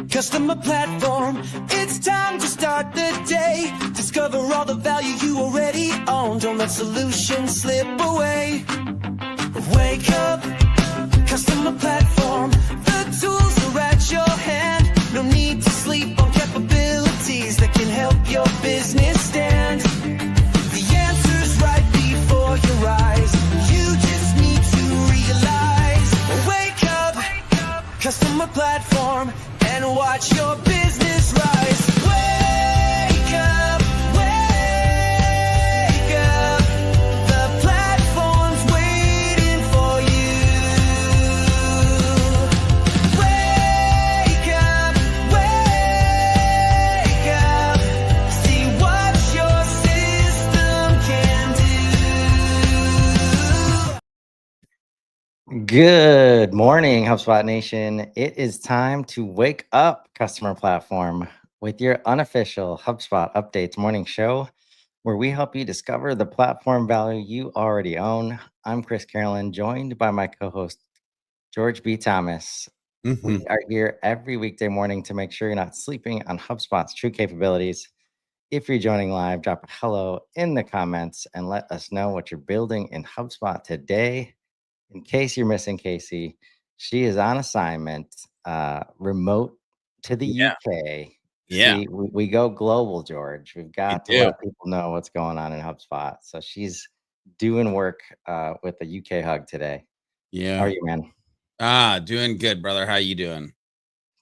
Customer platform, it's time to start the day. Discover all the value you already own. Don't let solutions slip away. Wake up, customer platform. The tools are at your hand. No need to sleep on capabilities that can help your business stand. The answer's right before your eyes. You just need to realize. Wake up, customer platform, and watch your business rise. Wake up, wake up. The platform's waiting for you. Wake up, wake up. See what your system can do. Good morning, HubSpot Nation. It is time to wake up, customer platform, with your unofficial HubSpot Updates morning show, where we help you discover the platform value you already own. I'm Chris Carolan, joined by my co-host, George B. Thomas. We are here every weekday morning to make sure you're not sleeping on HubSpot's true capabilities. If you're joining live, drop a hello in the comments and let us know what you're building in HubSpot today. In case you're missing Casey, she is on assignment, remote to the UK. Yeah. See, we go global, George. We've got to let people know what's going on in HubSpot. So she's doing work with the UK hug today. Yeah. How are you, man? Doing good, brother. How you doing?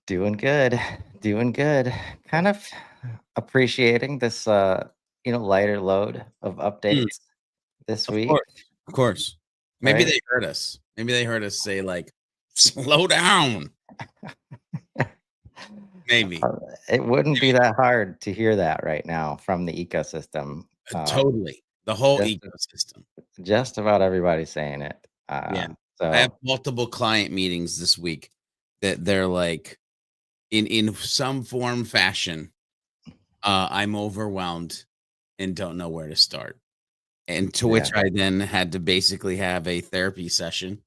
Doing good. Doing good. Kind of appreciating this lighter load of updates this week. Of course. Maybe they heard us. Maybe they heard us say, like, slow down. Maybe. It wouldn't be that hard to hear that right now from the ecosystem. Totally. The whole ecosystem. Just about everybody's saying it. Yeah. So I have multiple client meetings this week that they're like, in some form, fashion, I'm overwhelmed and don't know where to start. And to which I then had to basically have a therapy session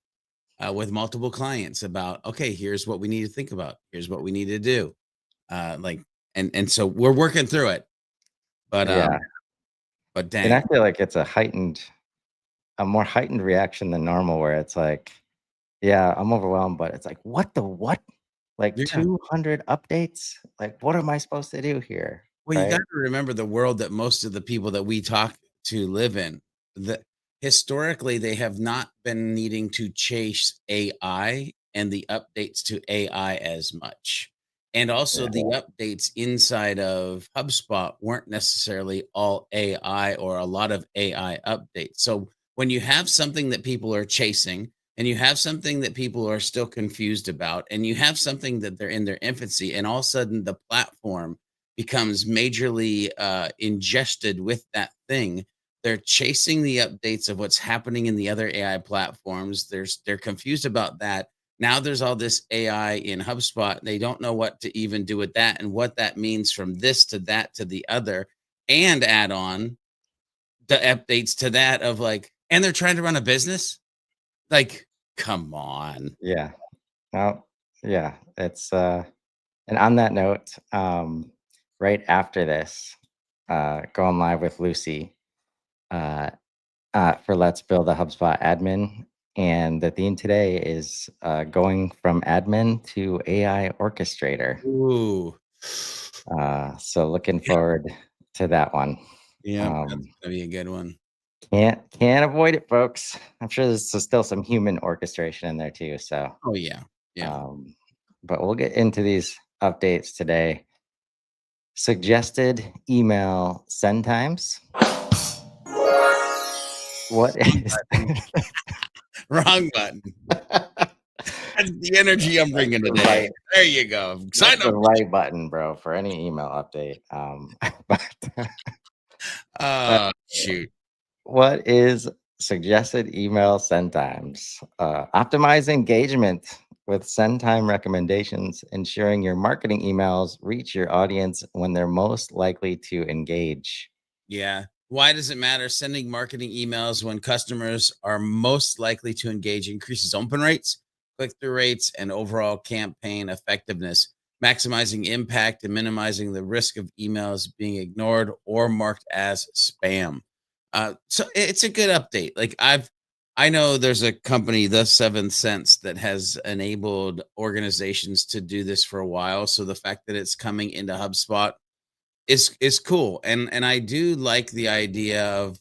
with multiple clients about, okay, here's what we need to think about. Here's what we need to do. And so we're working through it. But dang. And I feel like it's a more heightened reaction than normal, where it's like, yeah, I'm overwhelmed, but it's like, what? Like 200 updates? Like, what am I supposed to do here? Well, you got to remember the world that most of the people that we talk to live in. That historically they have not been needing to chase AI and the updates to AI as much. And also the updates inside of HubSpot weren't necessarily all AI or a lot of AI updates. So when you have something that people are chasing, and you have something that people are still confused about, and you have something that they're in their infancy, and all of a sudden the platform becomes majorly ingested with that thing, they're chasing the updates of what's happening in the other AI platforms. They're confused about that. Now there's all this AI in HubSpot. They don't know what to even do with that and what that means from this to that to the other, and add on the updates to that of like, and they're trying to run a business. Like, come on. Yeah. Well, yeah. It's and on that note, right after this, going live with Lucy for Let's Build a HubSpot Admin. And the theme today is going from admin to AI orchestrator. Ooh. So looking forward to that one. Yeah, that's gonna be a good one. Can't avoid it, folks. I'm sure there's still some human orchestration in there too. So Yeah. But we'll get into these updates today. Suggested email send times. What is wrong button? That's the energy I'm bringing today. Right. There you go. Sign up. The right button, bro, for any email update. Shoot. What is suggested email send times? Optimize engagement with send time recommendations, ensuring your marketing emails reach your audience when they're most likely to engage. Yeah. Why does it matter? Sending marketing emails when customers are most likely to engage increases open rates, click through rates, and overall campaign effectiveness, maximizing impact and minimizing the risk of emails being ignored or marked as spam. So it's a good update. I know there's a company, the Seventh Sense, that has enabled organizations to do this for a while. So the fact that it's coming into HubSpot is cool. And I do like the idea of,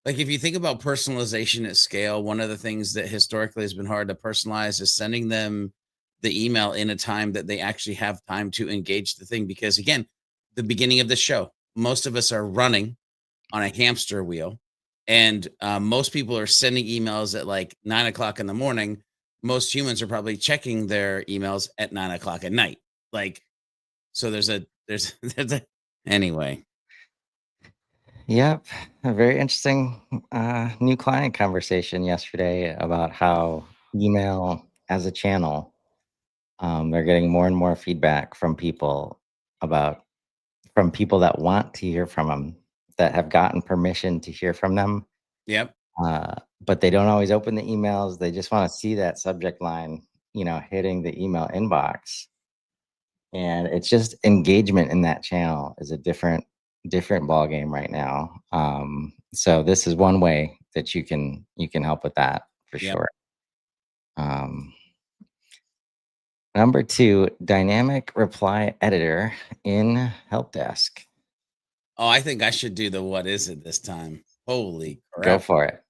like, if you think about personalization at scale, one of the things that historically has been hard to personalize is sending them the email in a time that they actually have time to engage the thing. Because again, the beginning of the show, most of us are running on a hamster wheel, and most people are sending emails at like 9 o'clock in the morning. Most humans are probably checking their emails at 9 o'clock at night. Like, so there's a anyway. Yep. A very interesting new client conversation yesterday about how email as a channel, they're getting more and more feedback from people about from people that want to hear from them, that have gotten permission to hear from them, Yep. but they don't always open the emails. They just want to see that subject line, hitting the email inbox. And it's just engagement in that channel is a different ball game right now. So this is one way that you can help with that for Yep. sure. Um, Number two, dynamic reply editor in help desk. Oh, I think I should do the what is it this time. Holy Go crap. for it.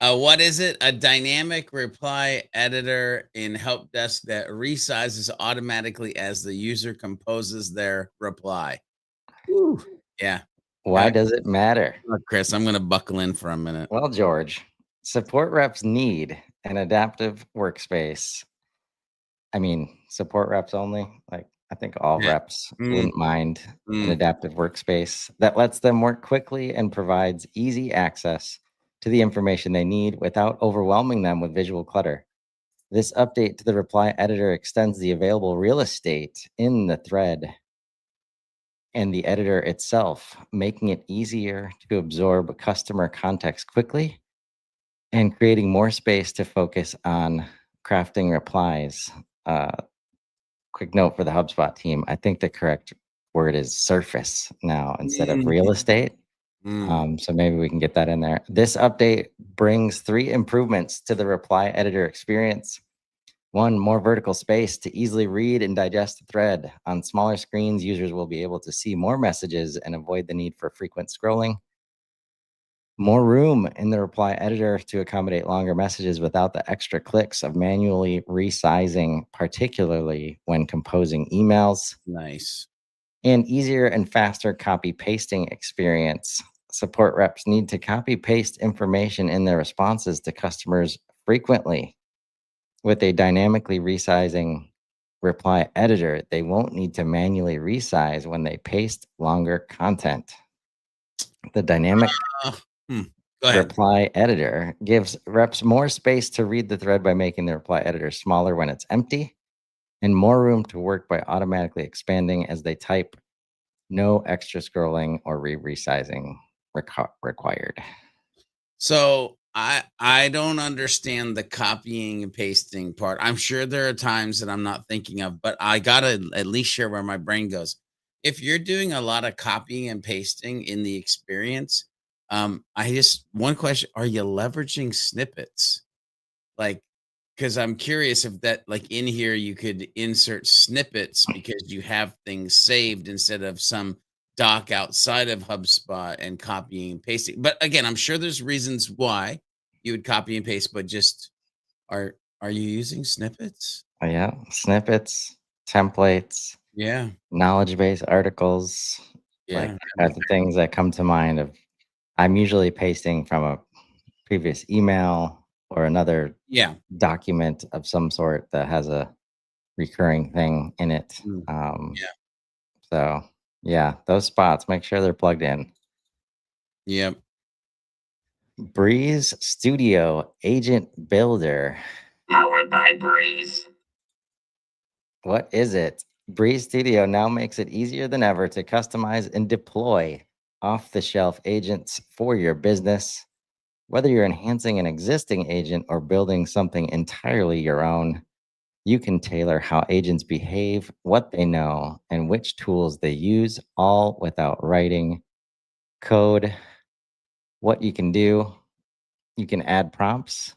What is it? A dynamic reply editor in help desk that resizes automatically as the user composes their reply. Woo. Yeah. Why Uh, does it matter? Chris, I'm going to buckle in for a minute. Well, George, support reps need an adaptive workspace. I mean, support reps only. Like, I think all Yeah. reps Mm, wouldn't mind an mm. adaptive workspace that lets them work quickly and provides easy access to the information they need without overwhelming them with visual clutter. This update to the reply editor extends the available real estate in the thread and the editor itself, making it easier to absorb customer context quickly and creating more space to focus on crafting replies. Uh, Quick note for the HubSpot team. I think the correct word is surface now instead of real Mm, estate. mm. So maybe we can get that in there. This update brings three improvements to the reply editor experience. One, more vertical space to easily read and digest the thread. On smaller screens, users will be able to see more messages and avoid the need for frequent scrolling. More room in the reply editor to accommodate longer messages without the extra clicks of manually resizing, particularly when composing emails. Nice. And easier and faster copy pasting experience. Support reps need to copy paste information in their responses to customers frequently. With a dynamically resizing reply editor, they won't need to manually resize when they paste longer content. The dynamic Uh, hmm. Go ahead. reply editor gives reps more space to read the thread by making the reply editor smaller when it's empty and more room to work by automatically expanding as they type. No extra scrolling or resizing required. So I don't understand the copying and pasting part. I'm sure there are times that I'm not thinking of, but I gotta at least share where my brain goes. If you're doing a lot of copying and pasting in the experience, I just one question: are you leveraging snippets? Like, because I'm curious if that, like, in here you could insert snippets because you have things saved instead of some doc outside of HubSpot and copying and pasting. But again, I'm sure there's reasons why you would copy and paste, but just are you using snippets? Yeah, snippets, templates, Yeah, knowledge base articles, yeah, like are the things that come to mind. Of I'm usually pasting from a previous email or another yeah. document of some sort that has a recurring thing in it. Mm, Um, yeah, so yeah, those spots, make sure they're plugged in. yep. Breeze Studio Agent Builder. Powered by Breeze. What is it? Breeze Studio now makes it easier than ever to customize and deploy off-the-shelf agents for your business. Whether you're enhancing an existing agent or building something entirely your own, you can tailor how agents behave, what they know, and which tools they use, all without writing code. What you can do, you can add prompts,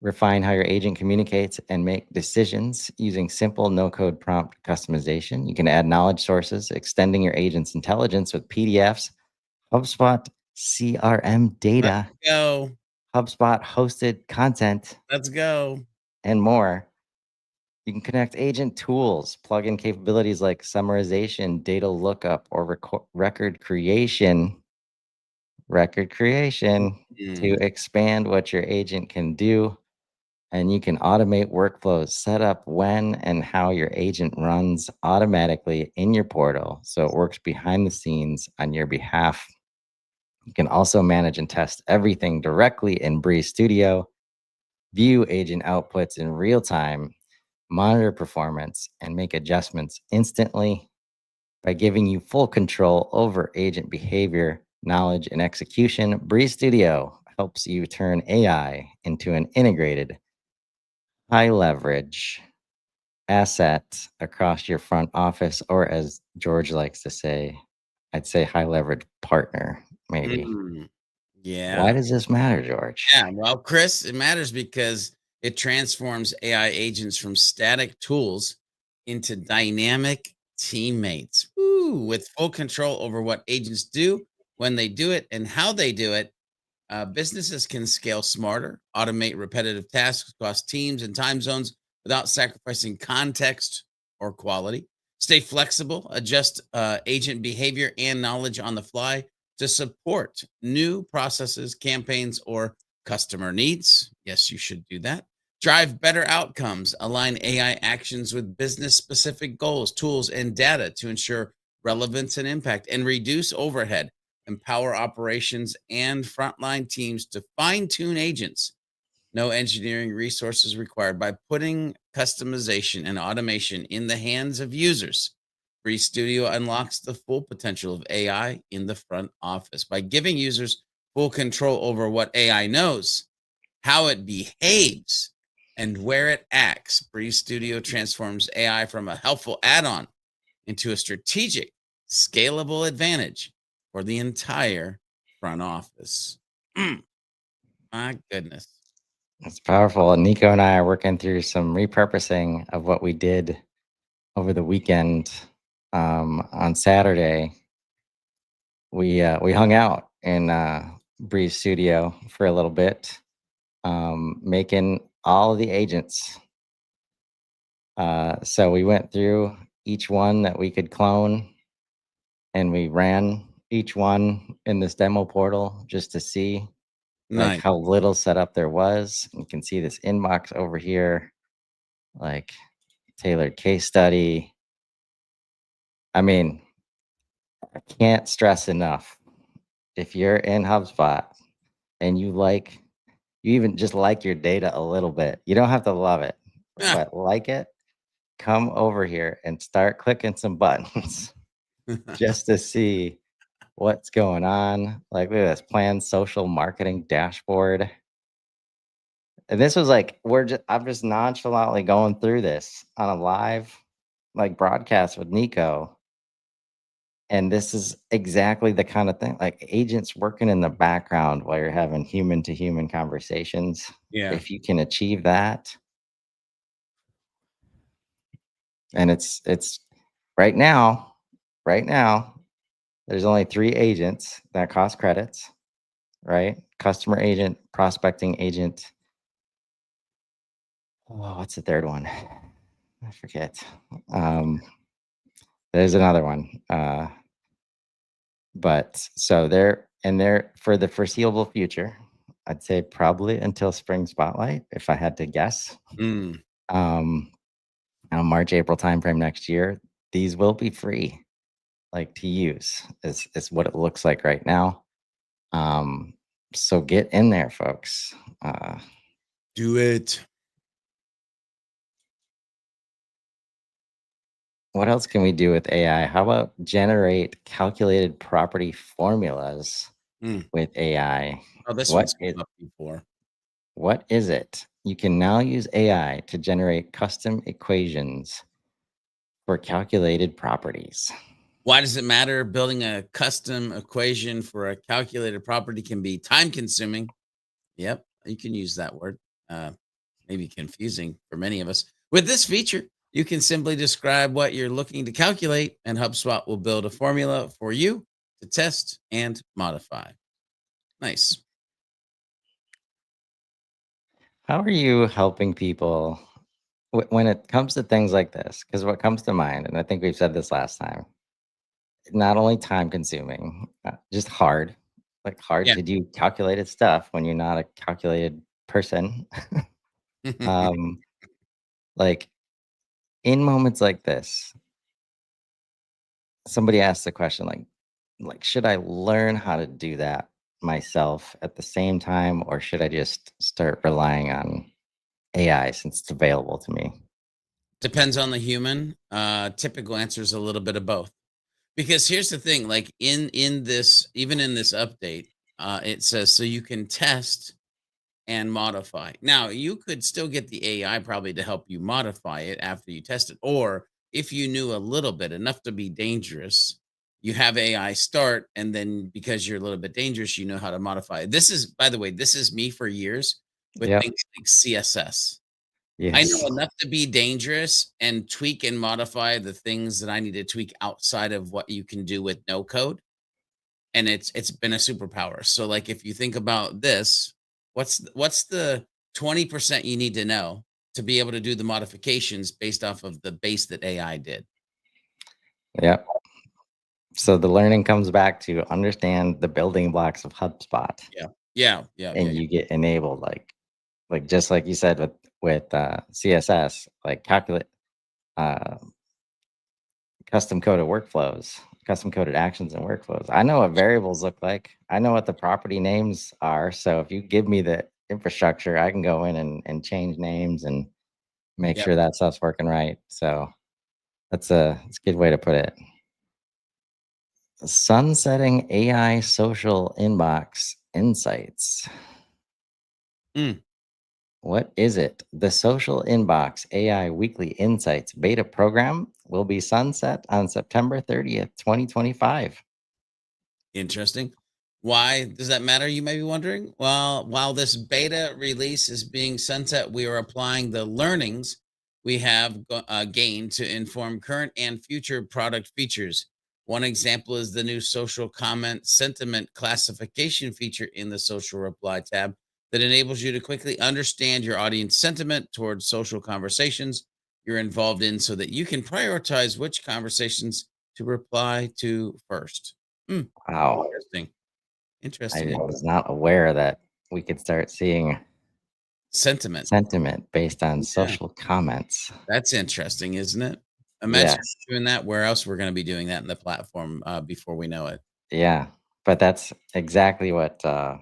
refine how your agent communicates, and make decisions using simple no-code prompt customization. You can add knowledge sources, extending your agent's intelligence with PDFs, HubSpot CRM data, Let's go. HubSpot hosted content, Let's go. and more. You can connect agent tools, plug in capabilities like summarization, data lookup, or record creation to expand what your agent can do. And you can automate workflows, set up when and how your agent runs automatically in your portal so it works behind the scenes on your behalf. You can also manage and test everything directly in Breeze Studio, view agent outputs in real time, monitor performance, and make adjustments instantly. By giving you full control over agent behavior, knowledge, and execution, Breeze Studio helps you turn AI into an integrated, high leverage asset across your front office, or as George likes to say, I'd say high leverage partner, maybe. Yeah. Why does this matter, George? Yeah. Well, Chris, it matters because it transforms AI agents from static tools into dynamic teammates. Woo, with full control over what agents do, when they do it, and how they do it. Businesses can scale smarter, automate repetitive tasks across teams and time zones without sacrificing context or quality. Stay flexible, adjust agent behavior and knowledge on the fly to support new processes, campaigns, or customer needs. Yes, you should do that. Drive better outcomes, align AI actions with business specific goals, tools, and data to ensure relevance and impact, and reduce overhead. Empower operations and frontline teams to fine tune agents. No engineering resources required. By putting customization and automation in the hands of users, Free Studio unlocks the full potential of AI in the front office. By giving users full control over what AI knows, how it behaves, and where it acts, Breeze Studio transforms AI from a helpful add on into a strategic, scalable advantage for the entire front office. My goodness. It's powerful. And Nico and I are working through some repurposing of what we did over the weekend. On Saturday, we hung out in Breeze Studio for a little bit, making all of the agents. So we went through each one that we could clone, and we ran each one in this demo portal just to see like Nice. how little setup there was. You can see this inbox over here, like tailored case study. I mean, I can't stress enough. If you're in HubSpot and you even just like your data a little bit, you don't have to love it, but like it, come over here and start clicking some buttons just to see what's going on. Like, look at this planned social marketing dashboard. And this was like, I'm just nonchalantly going through this on a live like broadcast with Nico. And this is exactly the kind of thing, like agents working in the background while you're having human to human conversations. Yeah. If you can achieve that, and it's right now, there's only 3 agents that cost credits, right? Customer agent, prospecting agent. Oh, what's the third one? I forget. There's another one. But so they're for the foreseeable future. I'd say probably until Spring Spotlight, if I had to guess. March, April timeframe next year, these will be free, like to use. Is what it looks like right now. So get in there, folks. Do it. What else can we do with AI? How about generate calculated property formulas Mm. with AI? Oh, this What one's is come up before. what is it? You can now use AI to generate custom equations for calculated properties. Why does it matter? Building a custom equation for a calculated property can be time consuming. Yep, you can use that word. Maybe confusing for many of us. With this feature, you can simply describe what you're looking to calculate, and HubSpot will build a formula for you to test and modify. Nice. How are you helping people when it comes to things like this? Because what comes to mind, and I think we've said this last time, not only time consuming, just hard, like hard Yeah. to do calculated stuff when you're not a calculated person. um, like in moments like this, somebody asks the question like should I learn how to do that myself at the same time, or should I just start relying on AI since it's available to me? Depends on the human. Typical answer is a little bit of both. Because here's the thing, like in this, even in this update, it says so you can test and modify. Now, you could still get the AI probably to help you modify it after you test it. Or if you knew a little bit, enough to be dangerous, you have AI start, and then because you're a little bit dangerous, you know how to modify it. This is, by the way, this is me for years with Yep. things like CSS. I know Yes. enough to be dangerous and tweak and modify the things that I need to tweak outside of what you can do with no code, and it's been a superpower. So like if you think about this, what's the 20% you need to know to be able to do the modifications based off of the base that AI did? Yep. So the learning comes back to understand the building blocks of HubSpot, Yeah. Yeah, yeah, yeah, and yeah. you get enabled like just like you said with CSS, like calculate uh, custom coded workflows, custom coded actions and workflows. I know what variables look like. I know what the property names are. So if you give me the infrastructure, I can go in and change names and make Yep. sure that stuff's working right. So that's a good way to put it. Sunsetting AI social inbox insights. Mm, What is it? The Social Inbox AI Weekly Insights beta program will be sunset on September 30th, 2025. interesting. Why does that matter? You may be wondering. Well, while this beta release is being sunset, we are applying the learnings we have gained to inform current and future product features. One example is the new social comment sentiment classification feature in the social reply tab that enables you to quickly understand your audience sentiment towards social conversations you're involved in so that you can prioritize which conversations to reply to first. Hmm, Wow. interesting. I Interesting. was not aware that we could start seeing Sentiment. sentiment based on Yeah, social comments. that's interesting, isn't it? Imagine Yes. doing that. Where else we're gonna be doing that in the platform, before we know it. Yeah. But that's exactly what I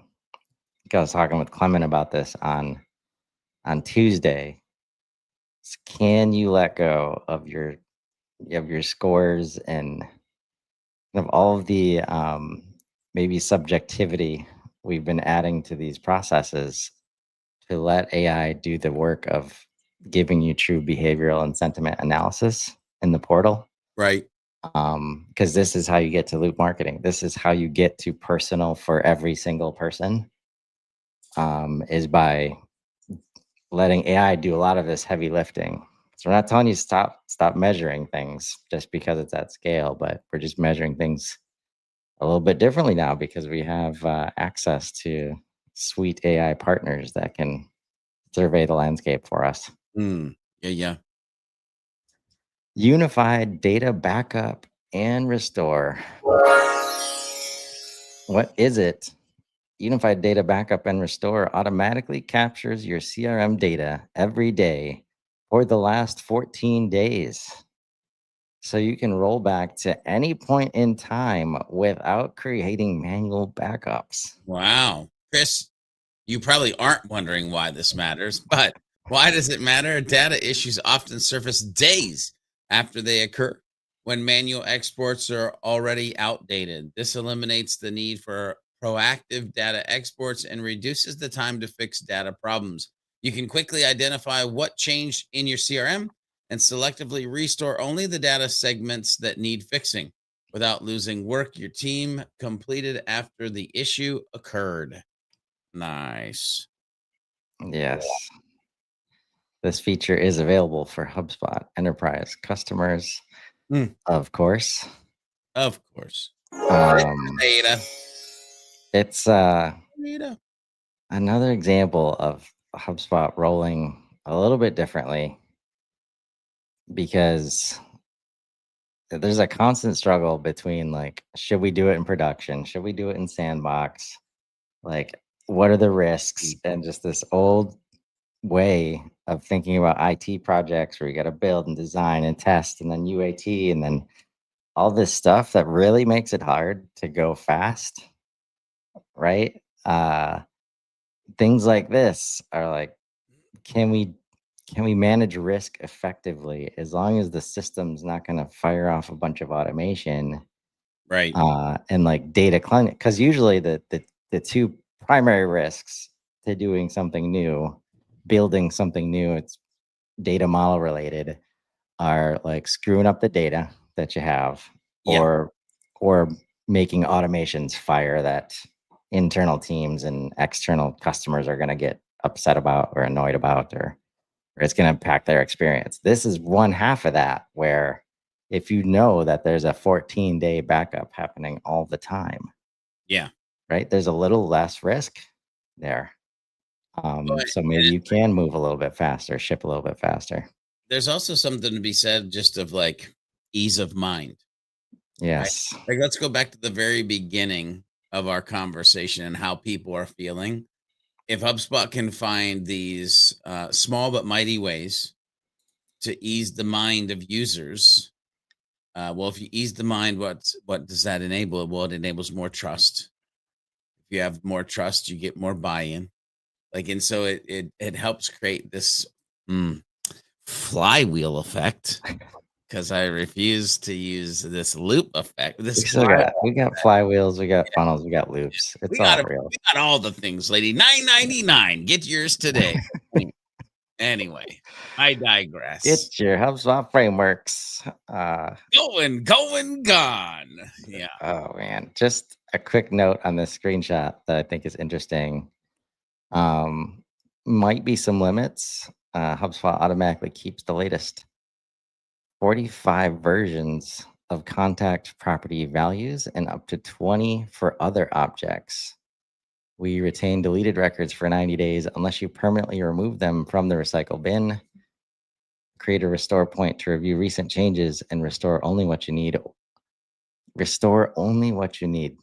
was talking with Clement about this on Tuesday. Can you let go of your scores and of all of the maybe subjectivity we've been adding to these processes to let AI do the work of giving you true behavioral and sentiment analysis in the portal? Right. Because this is how you get to loop marketing. This is how you get to personal for every single person, is by letting AI do a lot of this heavy lifting. So we're not telling you stop measuring things just because it's at scale, but we're just measuring things a little bit differently now because we have access to sweet AI partners that can survey the landscape for us. Mm. Yeah, yeah. Unified data backup and restore. What is it? Unified data backup and restore automatically captures your CRM data every day for the last 14 days. So you can roll back to any point in time without creating manual backups. Wow. Chris, you probably aren't wondering why this matters, but why does it matter? Data issues often surface days after they occur when manual exports are already outdated. This eliminates the need for proactive data exports and reduces the time to fix data problems. You can quickly identify what changed in your CRM and selectively restore only the data segments that need fixing without losing work your team completed after the issue occurred. Nice. Yes. This feature is available for HubSpot Enterprise customers, Mm, of course. of course. Um, Data. it's Data. another example of HubSpot rolling a little bit differently because there's a constant struggle between like, should we do it in production? Should we do it in sandbox? Like, what are the risks? And just this old way of thinking about IT projects where you got to build and design and test and then UAT and then all this stuff that really makes it hard to go fast, right? Things like this are like, can we manage risk effectively as long as the system's not going to fire off a bunch of automation Right. and like data cleansing? Because usually the two primary risks to doing something new, building something new, it's data model related, are like screwing up the data that you have, Yeah. or making automations fire that internal teams and external customers are going to get upset about or annoyed about, or it's going to impact their experience. This is one half of that, where if you know that there's a 14-day backup happening all the time, Yeah. right? There's a little less risk there. But So maybe you can move a little bit faster, ship a little bit faster. there's also something to be said just of like ease of mind, right? Yes. Like, let's go back to the very beginning of our conversation and how people are feeling. If HubSpot can find these small but mighty ways to ease the mind of users, well, if you ease the mind, what does that enable? Well, it enables more trust. If you have more trust, you get more buy-in. Like, and so it helps create this mm, flywheel effect, because I refuse to use this loop effect. We This still we got flywheels, we got funnels, we got loops. we It's got all it. real. We got all the things, lady. $9.99. Get yours today. Anyway, I digress. It's your HubSpot frameworks. Going, gone. Yeah. Oh man, just a quick note on this screenshot that I think is interesting. Um, might be some limits. HubSpot automatically keeps the latest 45 versions of contact property values and up to 20 for other objects. We retain deleted records for 90 days unless you permanently remove them from the recycle bin. Create a restore point to review recent changes and restore only what you need. Restore only what you need.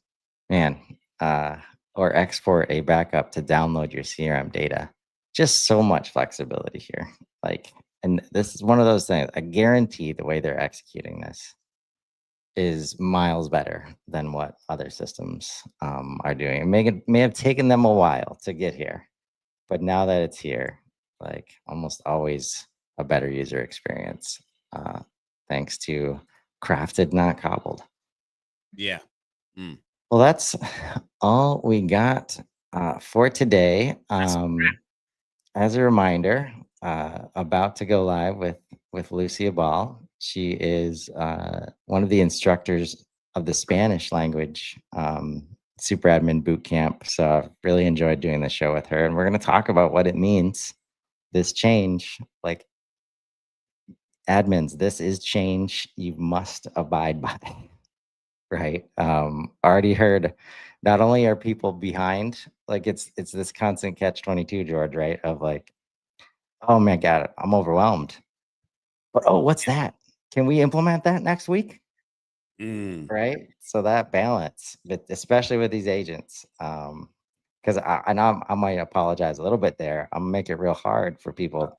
Man, or export a backup to download your CRM data. Just so much flexibility here. Like, and this is one of those things, I guarantee the way they're executing this is miles better than what other systems are doing. It may have taken them a while to get here, but now that it's here, like almost always a better user experience, thanks to crafted, not cobbled. Yeah. Mm. Well, that's all we got for today. As a reminder, about to go live with Lucia Ball. She is one of the instructors of the Spanish language super admin boot camp. So I've really enjoyed doing the show with her, and we're going to talk about what it means, this change. Like, admins, this is change you must abide by. Right. Already heard, not only are people behind, like it's this constant catch 22, George, right? Of like, oh my God, I'm overwhelmed. But oh, what's that? Can we implement that next week? Mm. Right. So that balance, but especially with these agents, because I know I might apologize a little bit there. I'm gonna make it real hard for people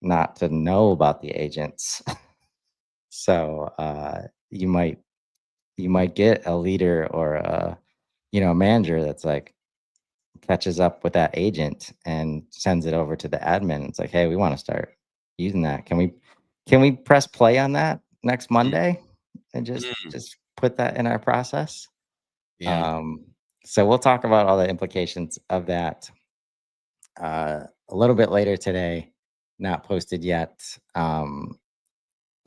not to know about the agents. So you might get a leader or a manager that's like, catches up with that agent and sends it over to the admin. It's like, hey, we want to start using that. Can we press play on that next Monday and just put that in our process? Yeah. So we'll talk about all the implications of that a little bit later today. Not posted yet.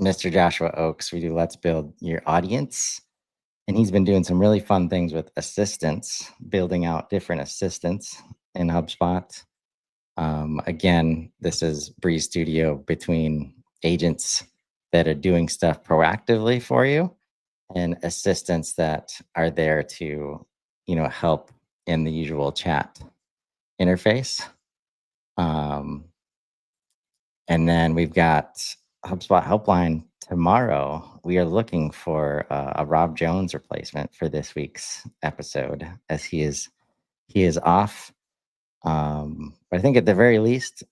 Mr. Joshua Oakes, we do Let's Build Your Audience. And he's been doing some really fun things with assistants, building out different assistants in HubSpot. Again, this is Breeze Studio between agents that are doing stuff proactively for you and assistants that are there to, help in the usual chat interface. And then we've got HubSpot Helpline tomorrow. We are looking for a Rob Jones replacement for this week's episode, as he is off. But I think at the very least,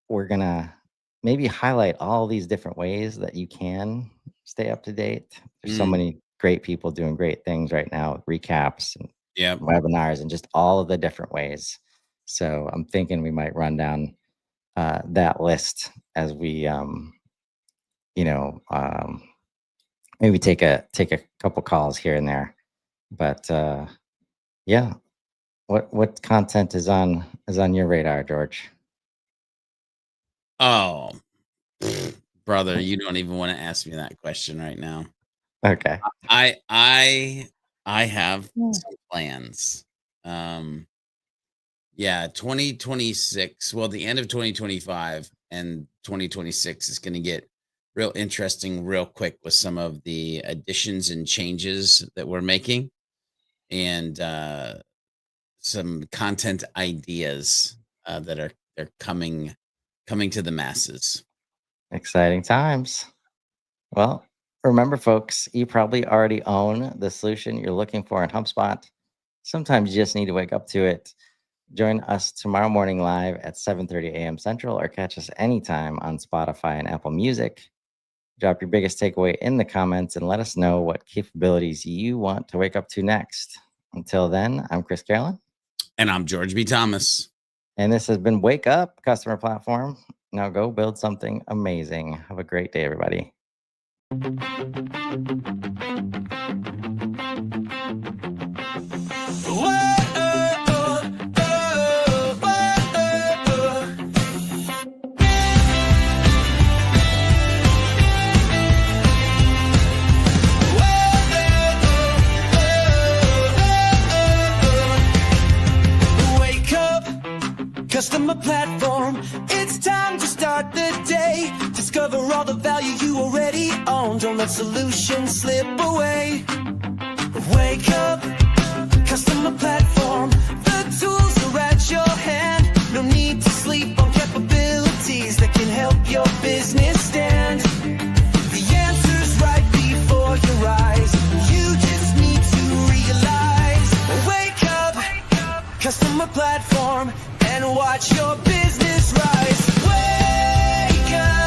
we're gonna maybe highlight all these different ways that you can stay up to date. There's so many great people doing great things right now with recaps and webinars and just all of the different ways. So I'm thinking we might run down that list as we maybe take a couple calls here and there. But yeah, what content is on your radar, George? Oh, brother, you don't even want to ask me that question right now. Okay. I have some plans. 2026. Well, the end of 2025 and 2026 is going to get real interesting real quick with some of the additions and changes that we're making, and some content ideas that are coming to the masses. Exciting times. Well, remember, folks, you probably already own the solution you're looking for in HubSpot. Sometimes you just need to wake up to it. Join us tomorrow morning live at 7:30 a.m. Central, or catch us anytime on Spotify and Apple Music. Drop your biggest takeaway in the comments and let us know what capabilities you want to wake up to next. Until then, I'm Chris Carolan. And I'm George B. Thomas. And this has been Wake Up Customer Platform. Now go build something amazing. Have a great day, everybody. Customer platform, it's time to start the day. Discover all the value you already own. Don't let solutions slip away. Wake up, customer platform. The tools are at your hand. No need to sleep on capabilities that can help your business stand. The answer's right before your eyes. You just need to realize. Wake up, customer platform, and watch your business rise. Wake up.